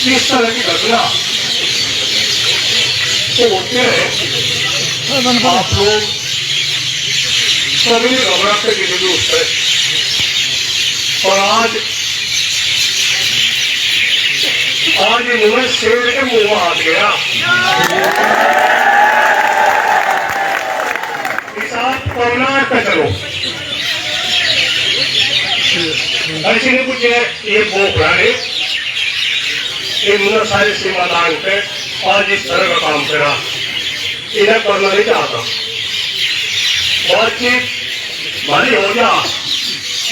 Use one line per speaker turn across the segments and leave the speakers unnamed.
इस तरह की घटना तो होते हैं। आप लोग सभी घबराते गिरे भी उठते, और आज इन्होंने शेर के मुंह में हाथ गया। करना चलो ऐसे नहीं कुछ ये भोग रहा है, इन्होंने सारी सीमा दान पे आज इस तरह का काम करा, इन्हें करना नहीं चाहता। बातचीत भारी हो जा,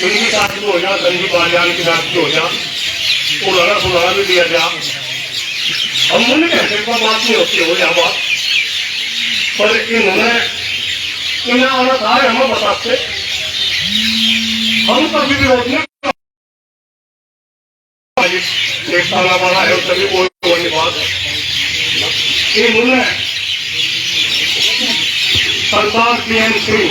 इनकी शादी हो जा, संजीव बालियान की शादी हो जा, पुराना सुनाना भी दिया जा। हम नहीं कहते बात नहीं होती हो जा बात, पर इन्होंने इन्हें आना था हमें बताते, हम कभी भी होती एक साला वाला है तभी कोई बात है। इन्होंने सरदार टीएमसी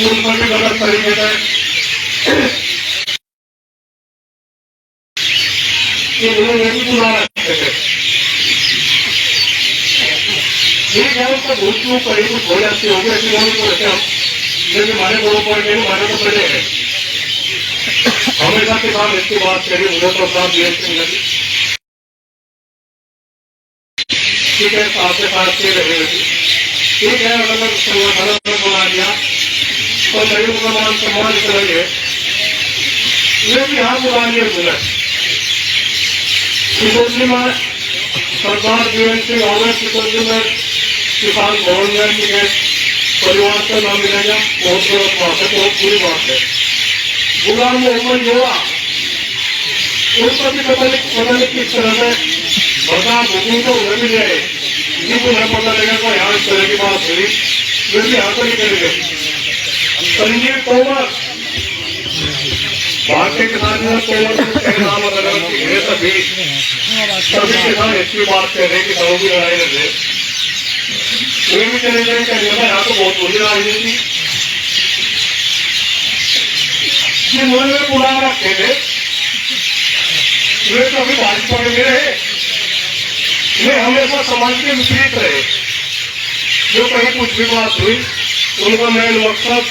उन पर भी गलत तरीके से इन्होंने भी बुला रखे थे। ठीक है, उसका भूल चूक कहीं कुछ हो जाती होगी, ऐसी बात को रखे हम, लेकिन हमारे बड़ों पर नहीं, हमारे तो पहले है हमेशा के साथ इसकी बात करी, मुझे तो साथ दिए लगी। ठीक है, आपके साथ के रहेगी, ठीक है, अगर संगठन बना दिया तो मेरी मुसलमान सम्मान करेंगे, ये भी यहाँ बुला लिए मुझे सिकोली में सरदार जीवन सिंह और सिकोली में किसान भवन में परिवार का नाम मिलेगा, बहुत गलत बात है, बहुत बुरी बात है। गुलाम मोहम्मद जोड़ा उनका भी पता नहीं किस तरह से बता बुकिंग तो उन्हें भी जाए, जिनको नहीं पता लगेगा कि यहाँ इस तरह की बात हुई, वे भी यहाँ पर नहीं करेंगे। संजीव तोमर भारतीय किसान तोमर नाम अगर सभी किसान इसकी बात कह रहे कि गाँव की लड़ाई लगे, वे भी चले जाए कहेंगे यहाँ तो बहुत बुरी राजनीति जिन्होंने बुला रखे थे, वे कभी भाजपा में रहे, वे हमेशा समाज के विपरीत रहे। जो कहीं कुछ भी बात हुई, उनका मेन मकसद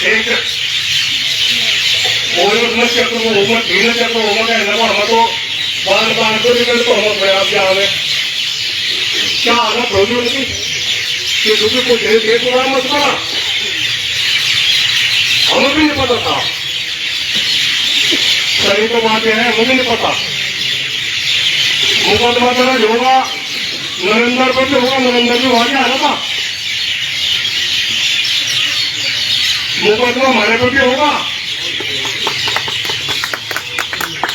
एक चक्र को होगा, ढीले चक्र होगा, कहना हमें तो बार बार को निकल तो हम प्रयास जावे क्या आदत होगी उनकी कि दूसरे को दे तो मत करा, हमें भी नहीं पता था। सही तो बात है, हमें भी नहीं पता। मुकदमा दर्ज होगा, नरेंद्र पर भी होगा, नरेंद्र भी वहां आना था, मुकदमा हमारे पर भी होगा।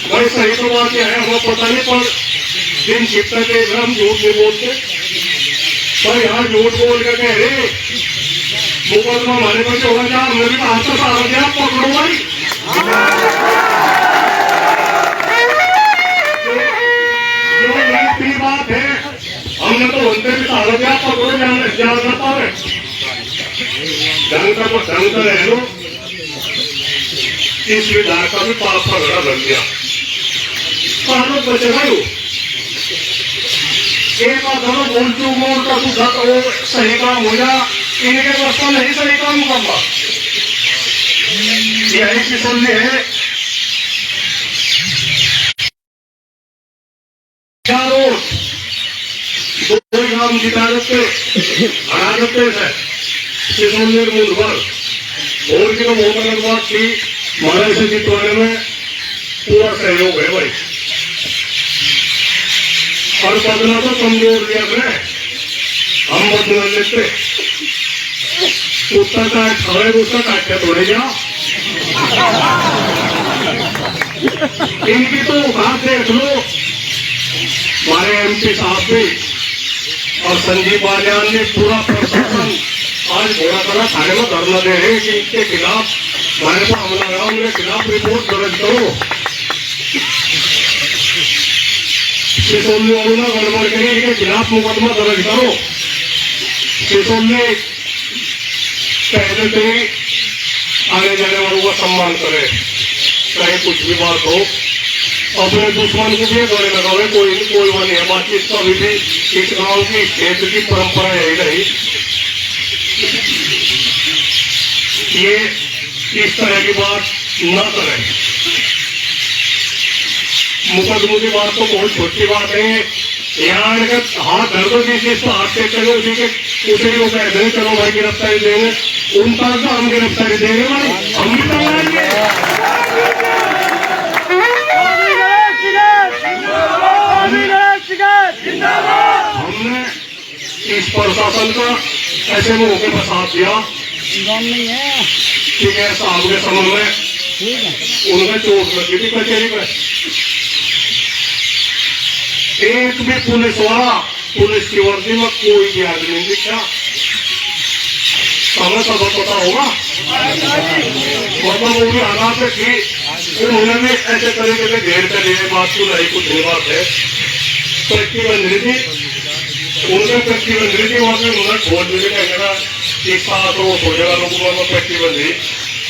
भाई सही तो बात है, हमें पता नहीं, पर दिन छिपता के हम झूठ नहीं बोलते, पर यहाँ झूठ बोल के कह रहे मुकदमा हमारे पर होगा क्या, मेरे को हाथ से आ गया, पकड़ो भाई। जो नीति बात है, हमने तो उनसे भी आ गया, पकड़ो जाना पावे, ढंग का रह लो। इस विधायक का भी पाप पकड़ा बन गया, कानून बचे भाई एक बार दोनों बोल चूक मोड़ का सुधा तो सही काम हो जा, इनके रास्ता नहीं सही काम करना, यही की सुननी है। क्या रोड दो ग्राम जिता देते हरा देते है किसोनेर मूल पर, और की तो बहुत अलग बात थी, हमारे से जितवाने में पूरा सहयोग है भाई, और बदला तो कमजोर दिया अपने, हम बदला लेते उत्तर का खबरें उसका काटते थोड़े जाओ। इनकी तो बात देख लो, हमारे एमपी साहब भी और संजीव बालियान ने पूरा प्रशासन आज घोड़ा करा थाने में धरना दे रहे हैं कि इनके खिलाफ हमारे को हमला लगा, उनके खिलाफ रिपोर्ट दर्ज करो। सिसोली वालों ने गड़बड़ करी, इनके खिलाफ मुकदमा दर्ज करो। सिसोली पहले से ही आने जाने वालों का सम्मान करे, कहीं कुछ भी बात हो, अपने दुश्मन को भी गले लगावे, कोई वो नहीं है। बाकी कभी भी इस गांव की क्षेत्र की परंपरा है नहीं, ये इस तरह की बात न करें। मुकदमों की बात तो बहुत छोटी बात है। यहाँ हाथ धर दो किसी इसको हाथ से चलो, उसी के उसे वो कह देंगे चलो भाई गिरफ्तारी देंगे, उनका तो हम गिरफ्तारी देंगे भाई, हम भी करवाएंगे। हमने इस प्रशासन का ऐसे मौके पर साथ दिया, ठीक है, साहब के समझ में उनका चोट लगी थी कचहरी में। एक भी पुलिस वाला पुलिस की वर्दी में कोई भी आदमी नहीं दिखा, समय सब पता होगा। मतलब वो भी हालात है कि उन्होंने भी ऐसे तरीके से घेर कर लिए, बात तो नहीं, कुछ नहीं बात है। पट्टी बंधी थी, उनने पट्टी बंधी थी, वहां पे उन्होंने खोल भी कहना एक साथ वो हो जाएगा, लोगों में पट्टी बंधी,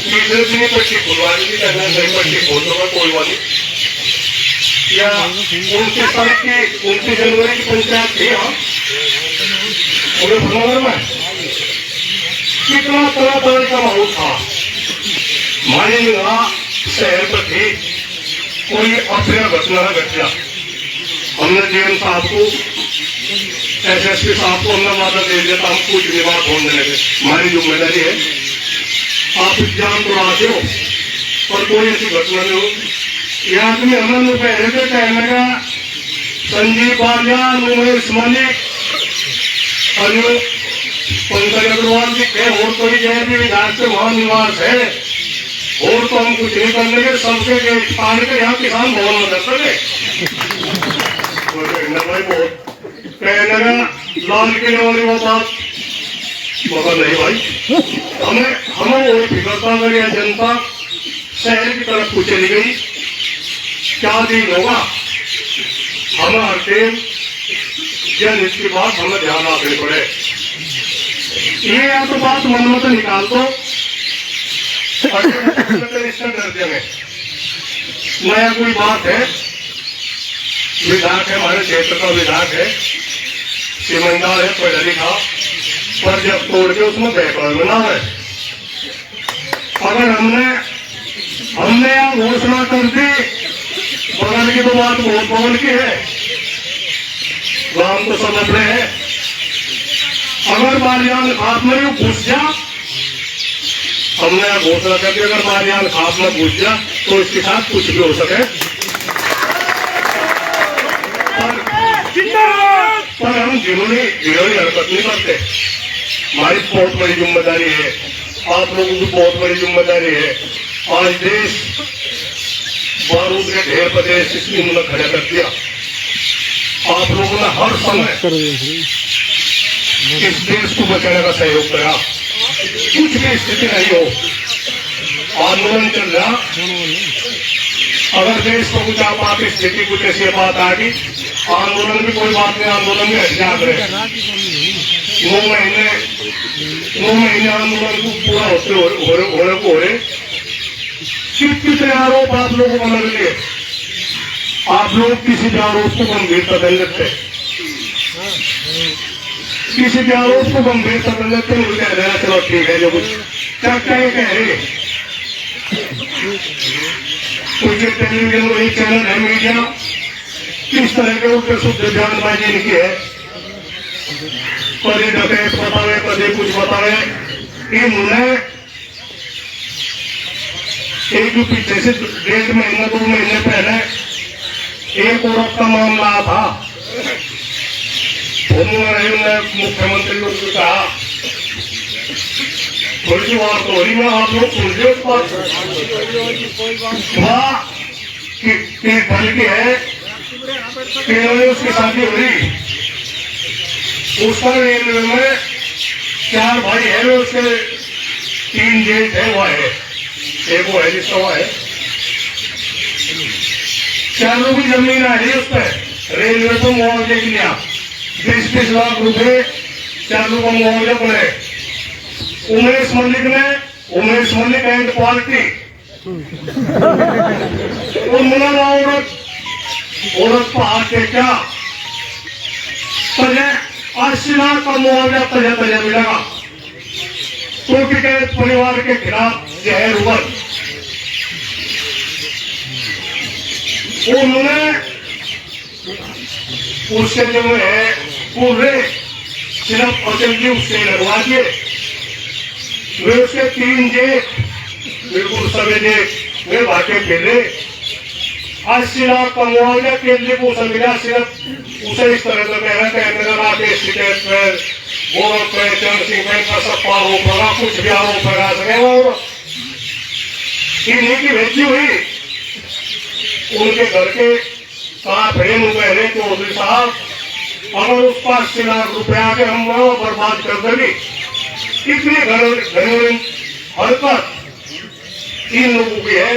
तीसरे दिन पट्टी खुलवा दी, कहना नहीं पट्टी खोल दूंगा कोई बात नहीं। या 29 जनवरी की पंचायत थी, हाँ पूरे भगवान में कितना तरह तरह का माहौल था। हमारी निगाह शहर पर थी, कोई अप्रिय घटना घट गया। हमने डीएम साहब को, एसएसपी साहब को हमने वादा दे दिया था, हम कुछ भी बात होने लगे, हमारी जिम्मेदारी है, आप एग्जाम तो आते हो और कोई ऐसी घटना नहीं हो। यह आदमी हमें पहले से कहने का संजीव बालिया, उमेश मलिक, पंकज अग्रवाल जी के और कोई जय भी विधायक से वहां निवास है, और तो हम कुछ नहीं कर लेंगे, सबके गेट फाड़ के यहाँ किसान भवन में कर सके। कहने का लाल किले वाली बात मगर नहीं भाई, हमें वही फिक्रता लगे, जनता शहर की तरफ को चली गई, क्या दिन होगा हमें हर टाइम जन इसकी बात हमें ध्यान रखनी पड़े। ये या तो बात मन में तो निकाल दो, डर देंगे। नया कोई बात है, विधायक है, हमारे क्षेत्र का विधायक है, ईमानदार है, पढ़ा लिखा, पर जब तोड़ के उसमें बैकवर्ड बना है। अगर हमने यहाँ घोषणा कर दी, बगल की तो बात बहुत बगल की है, गांव तो सब अपने हैं। अगर बालियान खाप में यू घुस जा, हमने यहाँ घोषणा कर दी, अगर बालियान खाप में घुस जा तो इसके साथ कुछ भी हो सके, पर हम घिनौनी हरकत नहीं करते। हमारी बहुत बड़ी जिम्मेदारी है, आप लोगों की बहुत बड़ी जिम्मेदारी है। आज देश बारूद के ढेर पर देश इसलिए उन्होंने खड़ा कर दिया। आप लोगों ने हर समय इस देश को बचाने का सहयोग करा, कुछ भी स्थिति नहीं हो, आंदोलन चल रहा, अगर देश को कुछ आपात स्थिति कुछ ऐसी बात आ गई, आंदोलन भी कोई बात नहीं, आंदोलन में हथियार रहे 9 महीने आंदोलन को पूरा होने को हो रहे। कितने आरोप आप लोगों को लग लिए, आप लोग किसी भी आरोप को गंभीरता नहीं लेते, किसी भी आरोप को गंभीरता नहीं लेते, मुझे कह देना चलो ठीक है, जो कुछ क्या ये कह रहे, कुछ टेलीविजन वही चैनल है, मीडिया किस तरह के उल्टे शुद्ध बयानबाजी इनकी है, कभी डकैत बतावे, कभी कुछ बतावे। इन्होंने एक जो पीछे से 1.5 महीने 2 महीने पहले एक औरत का मामला था, उन्होंने मुख्यमंत्री लोग को कहा, थोड़ी सी बात हो रही है, आप लोग सुन लो, बल्कि है कि उसकी शादी हो रही, उसका रेलवे में 4 भाई है, उसके 3 जेठ है, वो है, एक वो है जिसका वो है, 4 की जमीन आ रही उस पर, रेलवे को मुआवजे के लिए 20-20 लाख रुपए 4 का मुआवजा पड़े। उमेश मलिक एंड पार्टी वो मिला औरत को हाथ टेका, तुझे 80 लाख का मुआवजा तुझे मिलेगा। टोपी के परिवार के खिलाफ जहर उबल। उन्होंने उसके जो है पूरे सिर्फ असेंबली उससे लगवा दिए। वे उसके 3 जेठ बिल्कुल सभी जेठ वे भागे फिरे। 80 लाख का मुआवजा केंद्र को उसे मिला। सिर्फ उसे इस तरह से कहना कि मेरा राकेश टिकट पर गोरख पे चंद्र सिंह का सप्पा आरोप लगा, कुछ भी आरोप लगा सके। इन्हीं की भेजी हुई उनके घर के कहा फ्रेम पहले चौधरी साहब, अगर उस पर 80 लाख रुपया के हम बर्बाद कर देंगे। इतनी घरेलू हरकत इन लोगों की है।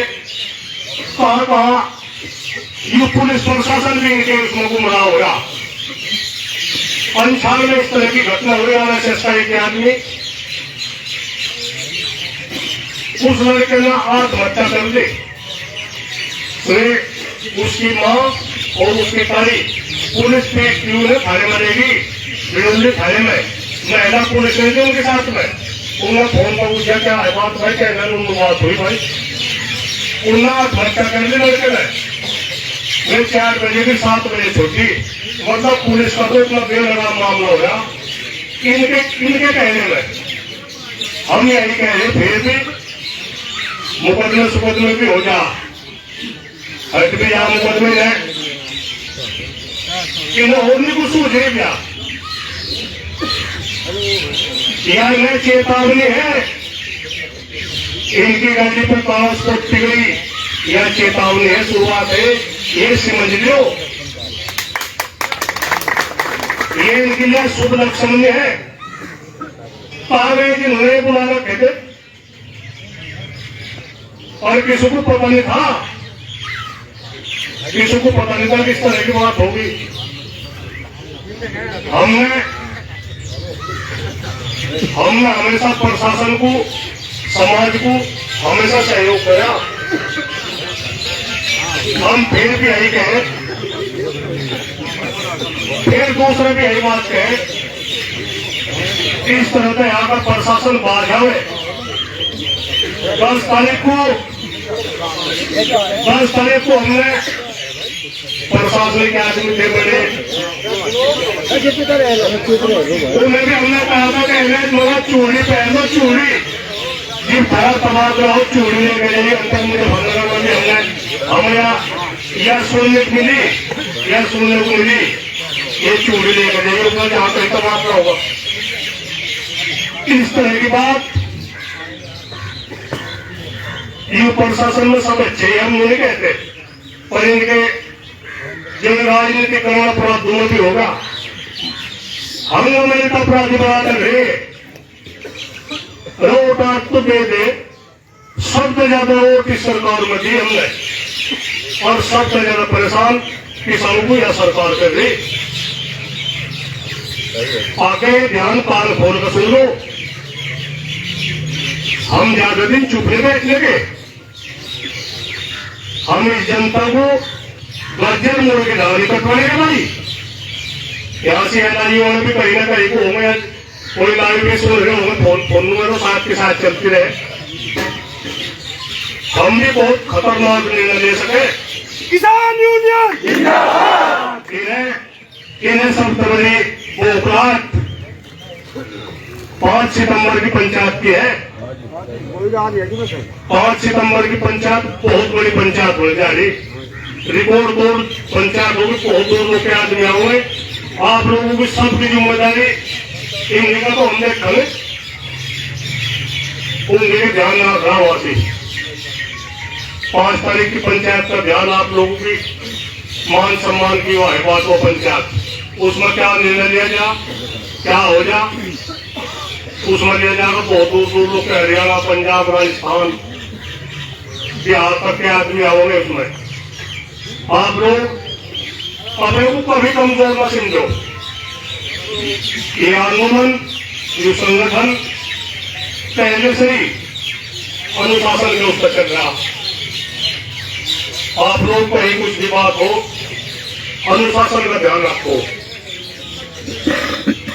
कहा ये पुलिस प्रशासन भी इनके उसमें गुमराह हो रहा। अंशाल में इस तरह की घटना हो रही है। एसएसआई के आदमी उस लड़के ने आत्महत्या कर ली। उसकी माँ और उसकी ताई पुलिस पे क्यों ने थाने में रहेगी, बिरौली थाने में महिला पुलिस रहती उनके साथ में। उन्होंने फोन पर पूछा क्या है बात भाई, क्या बात हुई भाई। उन्होंने आत्महत्या कर ली लड़के ने। वे 4 बजे की 7 बजे छुट्टी। मतलब पुलिस का तो इतना बेलगाम मामला हो रहा इनके कहने में। हम यही कह रहे फिर भी मुकदमे भी हो जा, हट भी जा मुकदमे है। इन्हें और नहीं कुछ सूझ रही क्या? यार मैं चेतावनी है, इनकी गाड़ी पर कागज पट्टी गई, यह चेतावनी है, शुरुआत है, ये समझ लो। ये इनके लिए शुभ लक्षण में है। पागल जिन्होंने बुला रखे थे और किसी को पता नहीं था, किसी को पता नहीं था किस तरह की बात होगी। हमने हमेशा प्रशासन को, समाज को हमेशा सहयोग किया। हम फिर भी यही कहें, फिर दूसरे भी यही बात कहें, इस तरह से यहाँ का प्रशासन बाहर जाए। 10 तारीख को हमने प्रशासनिक आदमी थे बड़े, उन्हें भी हमने कहा था कि मेरा चूड़ी पहन लो, चूड़ी जी भारत तबाद रहो, चूड़ी लेके जाइए। अंतर मुझे भंडारा में हमें यह सुनने को मिली, ये चूड़ी लेकर जाइए, उसमें जहाँ कहीं तबादला होगा। इस तरह की बात ये प्रशासन में सब अच्छे हम नहीं कहते, पर इनके जो राजनीतिकरण अपराधों में भी होगा। हम लोग मेरे तो अपराधी बना रहे वोट तो दे दे, सबसे ज्यादा वोट इस सरकार में दी हमने, और सबसे ज्यादा परेशान किसानों को यह सरकार कर रही। आगे ध्यान कान खोल कर सुन लो। हम ज्यादा दिन चुप नहीं बैठने के। हम इस जनता को गर्जन मोड़ के दावरी कटवाएंगे भाई। यहाँ से एनआईओ भी कहीं ना कहीं को होंगे, कोई लाइव भी सुन रहे होंगे, फोन में तो साथ के साथ चलती रहे। हम भी बहुत खतरनाक निर्णय ले सके। किसान यूनियन इन्हें सबसे बड़ी बोखलाहट 5 सितंबर की पंचायत की है। 5 सितंबर की पंचायत बहुत बड़ी पंचायत होने जा रही, रिकॉर्ड तोड़ पंचायत होगी, बहुत दूर लोग के आदमी आओगे। आप लोगों की सबकी जिम्मेदारी इनका तो हमने खड़े उनके ध्यान रखना वासी। 5 तारीख की पंचायत का ध्यान आप लोगों की मान सम्मान की बात हो पंचायत, उसमें क्या निर्णय लिया जा, क्या हो जा, उसमें लिया जाएगा। बहुत दूर दूर लोग हरियाणा, पंजाब, राजस्थान, बिहार तक के आदमी आओगे। उसमें आप लोग अपने को कभी कमजोर न समझो। ये आंदोलन, ये संगठन पहले से ही अनुशासन के उस पर चल रहा। आप लोग कहीं कुछ भी बात हो, अनुशासन का ध्यान रखो।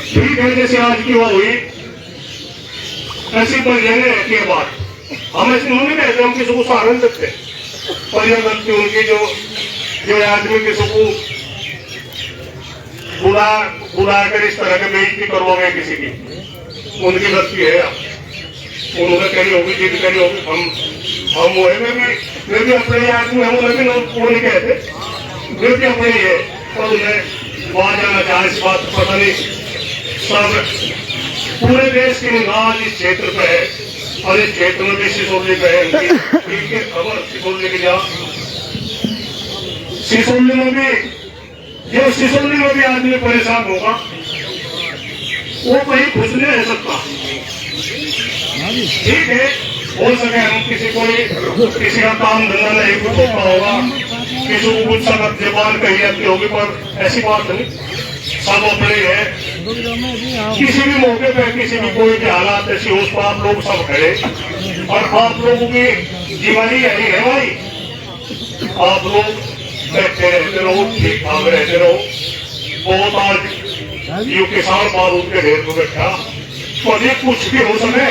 ठीक है, जैसे आज की वो हुई, ऐसी पर लेने रहती है बात। हम ऐसे नहीं कहते, हम किसी को सहारा नहीं देते, पर यह गलती उनकी जो आदमी किसी को बुला कर इस तरह की बेइज्जती करवाओगे किसी की, उनकी गलती है। उन्होंने करी होगी, जिद करी होगी, हम वो है, मैं भी अपने आदमी हूँ, मैं भी वो नहीं कहते, मैं भी अपने ही है। और उन्हें वहां जाना चाहे, इस बात पता नहीं, सब पूरे देश की निगाह इस क्षेत्र पे है, और इस क्षेत्र में भी सिसोली पे है। खबर सिसोली की जा, सिसोली में भी आदमी परेशान होगा, वो कहीं खुश नहीं रह सकता। ठीक है, हो सके हम किसी का काम धंधा नहीं कुछ होता होगा, किसी को कुछ सख्त जबान कही जाती होगी, पर ऐसी बात नहीं, सब अपने है। किसी भी मौके पे किसी भी कोई भी हालात ऐसी हो, उस पर आप लोग सब खड़े, और आप लोगों की जीवनी यही है भाई, आप लोग बैठे रहते रहो, ठीक ठाक रहते रहो। बहुत आज ये किसान बारूद के ढेर को बैठा, कभी कुछ भी हो सके,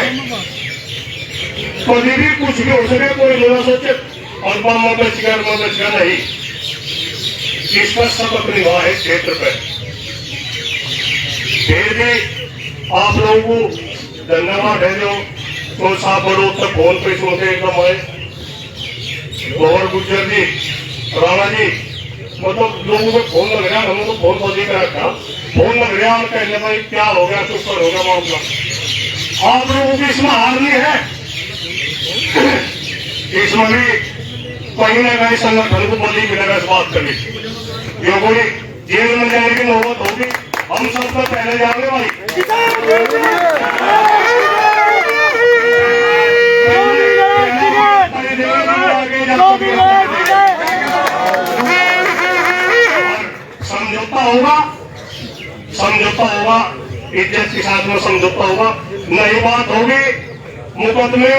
कभी भी कुछ भी हो सके, कोई जरा सोचे और में बच गया नहीं। इसका सबक निभा है क्षेत्र पे। फिर भी आप लोगों को धन्यवाद है जो तो साहब बड़ो तक फोन पे सुनते एकदम आए, गौर गुज्जर जी, राणा जी, मतलब लोगों को फोन लग रहा है, हम लोग फोन बजे का रखा, फोन लग रहा है, कहने भाई क्या हो गया, कुछ पर हो गया मामला। आप लोगों की इसमें हार नहीं है, इसमें भी कहीं ना कहीं संगठन को बली मिलेगा। इस बात कभी जो कोई जेल में जाने की नौबत होगी, हम सबसे पहले जाएंगे भाई। समझौता होगा, इज्जत के साथ में समझौता होगा, नई बात होगी मुकदमे।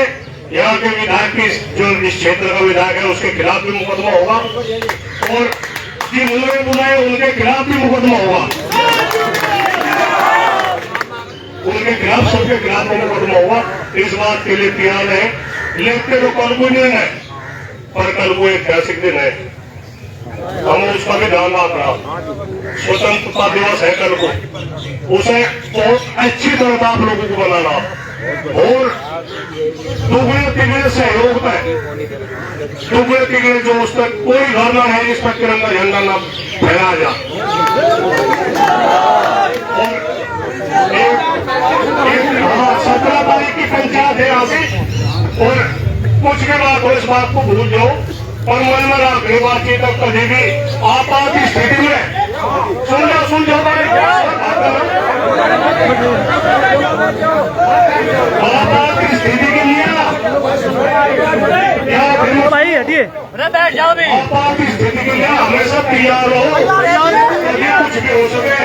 यहाँ के विधायक की जो इस क्षेत्र का विधायक है उसके खिलाफ भी मुकदमा होगा, और जिन्होंने बुलाए उनके खिलाफ भी मुकदमा होगा, उनके खिलाफ सबके खिलाफ मुकदमा होगा। इस बात के लिए तैयार है, लेकिन तो कल को नहीं है, पर कल को ऐतिहासिक दिन है, हम उसका भी ध्यान रख रहा। स्वतंत्रता दिवस है कल को, उसे बहुत अच्छी तरह आप लोगों को बनाना, और दुगने तिगने सहयोग है, दुगने तिगने जो उस तक कोई घर ना है जिस पर तिरंगा झंडा ना फहराया जा। और 17 तारीख की पंचायत है यहाँ से, और कुछ के बाद हो इस बात को भूल जाओ, और मन में रखनी बातचीत तक कभी भी आपात स्थिति में सुन जाओ आपात स्थिति के लिए
भाई हटिए, बैठ जाओ भी।
आपात स्थिति के लिए हमेशा तैयार हो, कभी कुछ भी हो सके।